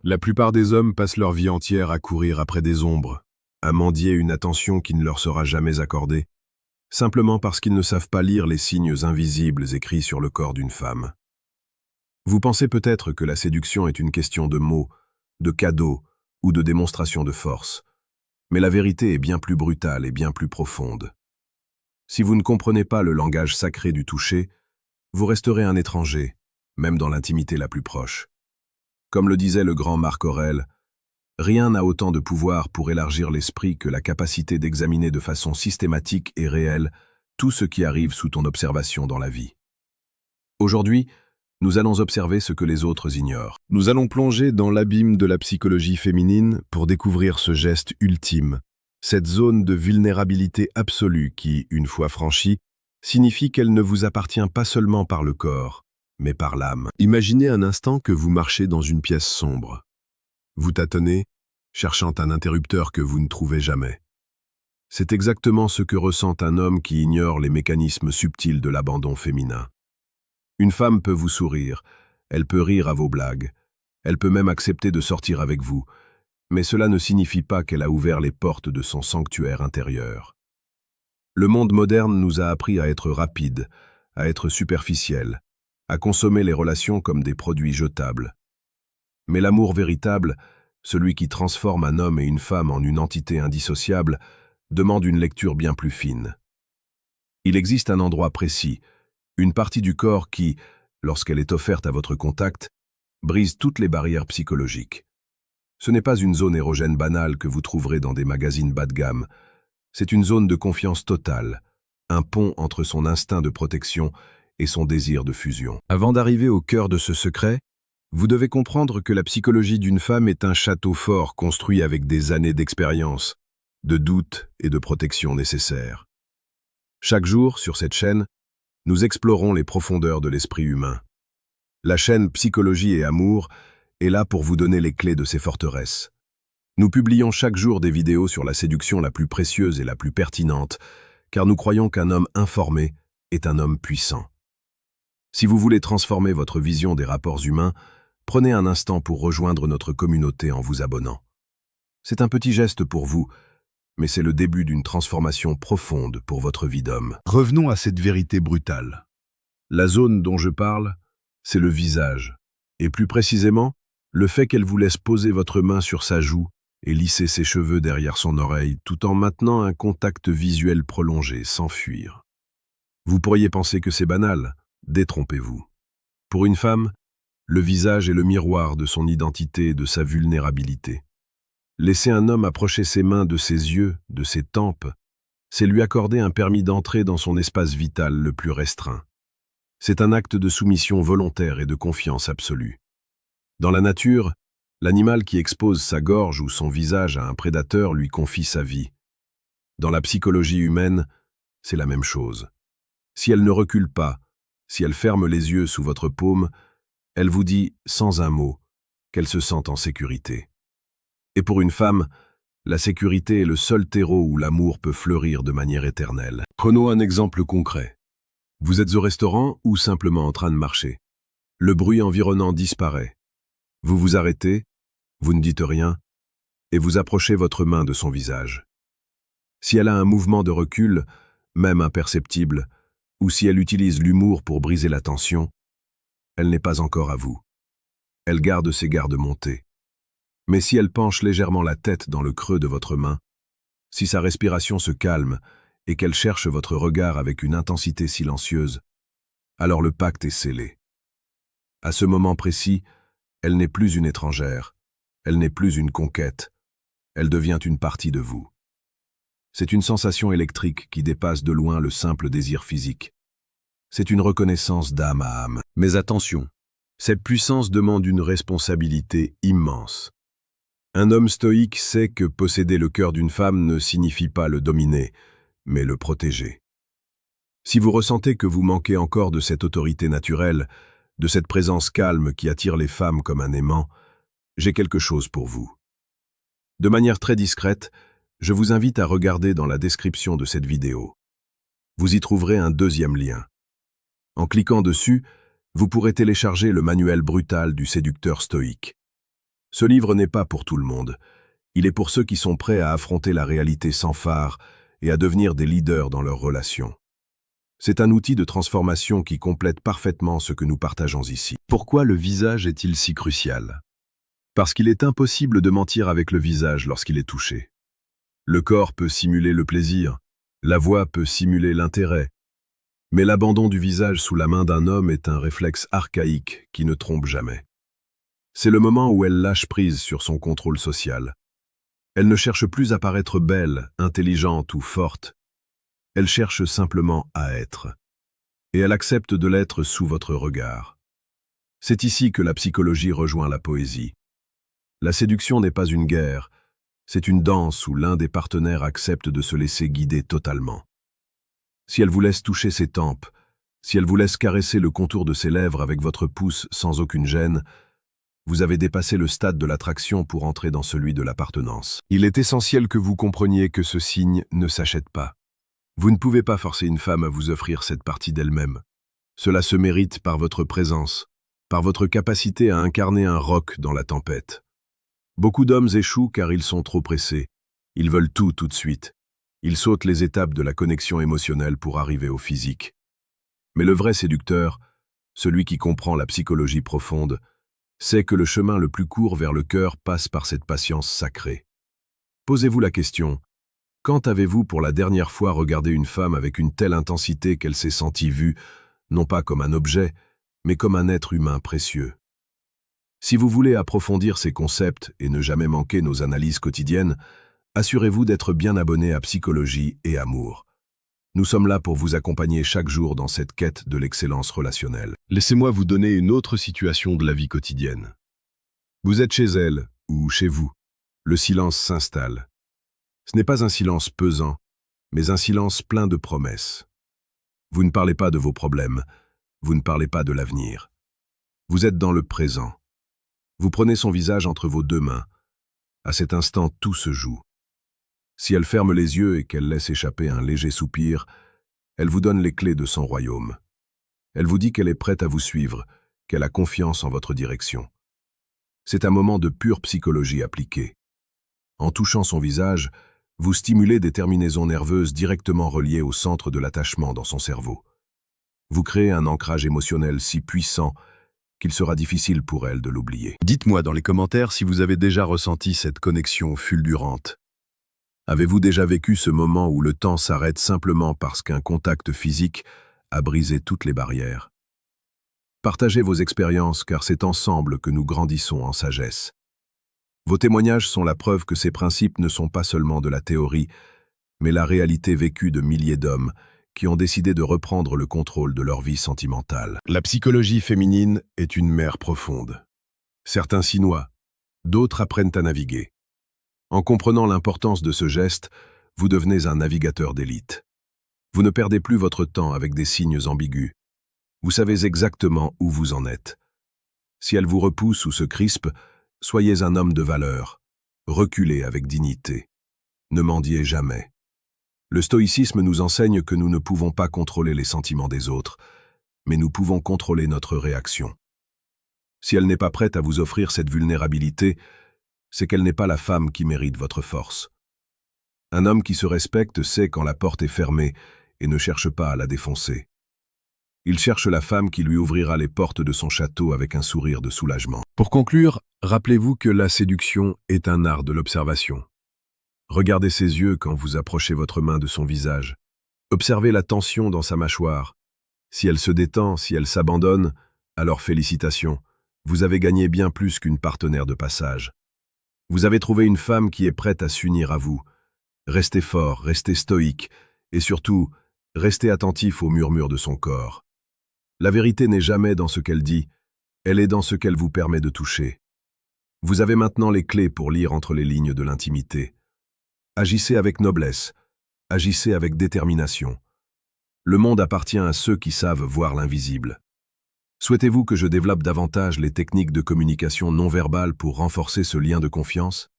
La plupart des hommes passent leur vie entière à courir après des ombres, à mendier une attention qui ne leur sera jamais accordée, simplement parce qu'ils ne savent pas lire les signes invisibles écrits sur le corps d'une femme. Vous pensez peut-être que la séduction est une question de mots, de cadeaux ou de démonstration de force, mais la vérité est bien plus brutale et bien plus profonde. Si vous ne comprenez pas le langage sacré du toucher, vous resterez un étranger, même dans l'intimité la plus proche. Comme le disait le grand Marc Aurèle, rien n'a autant de pouvoir pour élargir l'esprit que la capacité d'examiner de façon systématique et réelle tout ce qui arrive sous ton observation dans la vie. Aujourd'hui, nous allons observer ce que les autres ignorent. Nous allons plonger dans l'abîme de la psychologie féminine pour découvrir ce geste ultime, cette zone de vulnérabilité absolue qui, une fois franchie, signifie qu'elle ne vous appartient pas seulement par le corps, mais par l'âme. Imaginez un instant que vous marchez dans une pièce sombre. Vous tâtonnez, cherchant un interrupteur que vous ne trouvez jamais. C'est exactement ce que ressent un homme qui ignore les mécanismes subtils de l'abandon féminin. Une femme peut vous sourire, elle peut rire à vos blagues, elle peut même accepter de sortir avec vous, mais cela ne signifie pas qu'elle a ouvert les portes de son sanctuaire intérieur. Le monde moderne nous a appris à être rapides, à être superficiels, à consommer les relations comme des produits jetables. Mais l'amour véritable, celui qui transforme un homme et une femme en une entité indissociable, demande une lecture bien plus fine. Il existe un endroit précis, une partie du corps qui, lorsqu'elle est offerte à votre contact, brise toutes les barrières psychologiques. Ce n'est pas une zone érogène banale que vous trouverez dans des magazines bas de gamme, c'est une zone de confiance totale, un pont entre son instinct de protection et son désir de fusion. Avant d'arriver au cœur de ce secret, vous devez comprendre que la psychologie d'une femme est un château fort construit avec des années d'expérience, de doutes et de protection nécessaires. Chaque jour, sur cette chaîne, nous explorons les profondeurs de l'esprit humain. La chaîne Psychologie et Amour est là pour vous donner les clés de ces forteresses. Nous publions chaque jour des vidéos sur la séduction la plus précieuse et la plus pertinente, car nous croyons qu'un homme informé est un homme puissant. Si vous voulez transformer votre vision des rapports humains, prenez un instant pour rejoindre notre communauté en vous abonnant. C'est un petit geste pour vous, mais c'est le début d'une transformation profonde pour votre vie d'homme. Revenons à cette vérité brutale. La zone dont je parle, c'est le visage, et plus précisément, le fait qu'elle vous laisse poser votre main sur sa joue et lisser ses cheveux derrière son oreille, tout en maintenant un contact visuel prolongé, sans fuir. Vous pourriez penser que c'est banal, détrompez-vous. Pour une femme, le visage est le miroir de son identité et de sa vulnérabilité. Laisser un homme approcher ses mains de ses yeux, de ses tempes, c'est lui accorder un permis d'entrer dans son espace vital le plus restreint. C'est un acte de soumission volontaire et de confiance absolue. Dans la nature, l'animal qui expose sa gorge ou son visage à un prédateur lui confie sa vie. Dans la psychologie humaine, c'est la même chose. Si elle ne recule pas, si elle ferme les yeux sous votre paume, elle vous dit, sans un mot, qu'elle se sent en sécurité. Et pour une femme, la sécurité est le seul terreau où l'amour peut fleurir de manière éternelle. Prenons un exemple concret. Vous êtes au restaurant ou simplement en train de marcher. Le bruit environnant disparaît. Vous vous arrêtez, vous ne dites rien, et vous approchez votre main de son visage. Si elle a un mouvement de recul, même imperceptible, ou si elle utilise l'humour pour briser la tension, elle n'est pas encore à vous. Elle garde ses gardes montés. Mais si elle penche légèrement la tête dans le creux de votre main, si sa respiration se calme et qu'elle cherche votre regard avec une intensité silencieuse, alors le pacte est scellé. À ce moment précis, elle n'est plus une étrangère, elle n'est plus une conquête, elle devient une partie de vous. C'est une sensation électrique qui dépasse de loin le simple désir physique. C'est une reconnaissance d'âme à âme. Mais attention, cette puissance demande une responsabilité immense. Un homme stoïque sait que posséder le cœur d'une femme ne signifie pas le dominer, mais le protéger. Si vous ressentez que vous manquez encore de cette autorité naturelle, de cette présence calme qui attire les femmes comme un aimant, j'ai quelque chose pour vous. De manière très discrète, je vous invite à regarder dans la description de cette vidéo. Vous y trouverez un deuxième lien. En cliquant dessus, vous pourrez télécharger le manuel brutal du séducteur stoïque. Ce livre n'est pas pour tout le monde. Il est pour ceux qui sont prêts à affronter la réalité sans phare et à devenir des leaders dans leurs relations. C'est un outil de transformation qui complète parfaitement ce que nous partageons ici. Pourquoi le visage est-il si crucial? Parce qu'il est impossible de mentir avec le visage lorsqu'il est touché. Le corps peut simuler le plaisir, la voix peut simuler l'intérêt, mais l'abandon du visage sous la main d'un homme est un réflexe archaïque qui ne trompe jamais. C'est le moment où elle lâche prise sur son contrôle social. Elle ne cherche plus à paraître belle, intelligente ou forte. Elle cherche simplement à être. Et elle accepte de l'être sous votre regard. C'est ici que la psychologie rejoint la poésie. La séduction n'est pas une guerre, c'est une danse où l'un des partenaires accepte de se laisser guider totalement. Si elle vous laisse toucher ses tempes, si elle vous laisse caresser le contour de ses lèvres avec votre pouce sans aucune gêne, vous avez dépassé le stade de l'attraction pour entrer dans celui de l'appartenance. Il est essentiel que vous compreniez que ce signe ne s'achète pas. Vous ne pouvez pas forcer une femme à vous offrir cette partie d'elle-même. Cela se mérite par votre présence, par votre capacité à incarner un roc dans la tempête. Beaucoup d'hommes échouent car ils sont trop pressés. Ils veulent tout de suite. Ils sautent les étapes de la connexion émotionnelle pour arriver au physique. Mais le vrai séducteur, celui qui comprend la psychologie profonde, sait que le chemin le plus court vers le cœur passe par cette patience sacrée. Posez-vous la question, quand avez-vous pour la dernière fois regardé une femme avec une telle intensité qu'elle s'est sentie vue, non pas comme un objet, mais comme un être humain précieux? Si vous voulez approfondir ces concepts et ne jamais manquer nos analyses quotidiennes, assurez-vous d'être bien abonné à Psychologie et Amour. Nous sommes là pour vous accompagner chaque jour dans cette quête de l'excellence relationnelle. Laissez-moi vous donner une autre situation de la vie quotidienne. Vous êtes chez elle ou chez vous. Le silence s'installe. Ce n'est pas un silence pesant, mais un silence plein de promesses. Vous ne parlez pas de vos problèmes, vous ne parlez pas de l'avenir. Vous êtes dans le présent. Vous prenez son visage entre vos deux mains. À cet instant, tout se joue. Si elle ferme les yeux et qu'elle laisse échapper un léger soupir, elle vous donne les clés de son royaume. Elle vous dit qu'elle est prête à vous suivre, qu'elle a confiance en votre direction. C'est un moment de pure psychologie appliquée. En touchant son visage, vous stimulez des terminaisons nerveuses directement reliées au centre de l'attachement dans son cerveau. Vous créez un ancrage émotionnel si puissant qu'il sera difficile pour elle de l'oublier. Dites-moi dans les commentaires si vous avez déjà ressenti cette connexion fulgurante. Avez-vous déjà vécu ce moment où le temps s'arrête simplement parce qu'un contact physique a brisé toutes les barrières? Partagez vos expériences car c'est ensemble que nous grandissons en sagesse. Vos témoignages sont la preuve que ces principes ne sont pas seulement de la théorie, mais la réalité vécue de milliers d'hommes qui ont décidé de reprendre le contrôle de leur vie sentimentale. La psychologie féminine est une mer profonde. Certains s'y noient, d'autres apprennent à naviguer. En comprenant l'importance de ce geste, vous devenez un navigateur d'élite. Vous ne perdez plus votre temps avec des signes ambigus. Vous savez exactement où vous en êtes. Si elle vous repousse ou se crispe, soyez un homme de valeur. Reculez avec dignité. Ne mendiez jamais. Le stoïcisme nous enseigne que nous ne pouvons pas contrôler les sentiments des autres, mais nous pouvons contrôler notre réaction. Si elle n'est pas prête à vous offrir cette vulnérabilité, c'est qu'elle n'est pas la femme qui mérite votre force. Un homme qui se respecte sait quand la porte est fermée et ne cherche pas à la défoncer. Il cherche la femme qui lui ouvrira les portes de son château avec un sourire de soulagement. Pour conclure, rappelez-vous que la séduction est un art de l'observation. Regardez ses yeux quand vous approchez votre main de son visage. Observez la tension dans sa mâchoire. Si elle se détend, si elle s'abandonne, alors félicitations, vous avez gagné bien plus qu'une partenaire de passage. Vous avez trouvé une femme qui est prête à s'unir à vous. Restez fort, restez stoïque, et surtout, restez attentif aux murmures de son corps. La vérité n'est jamais dans ce qu'elle dit, elle est dans ce qu'elle vous permet de toucher. Vous avez maintenant les clés pour lire entre les lignes de l'intimité. Agissez avec noblesse, agissez avec détermination. Le monde appartient à ceux qui savent voir l'invisible. Souhaitez-vous que je développe davantage les techniques de communication non verbale pour renforcer ce lien de confiance?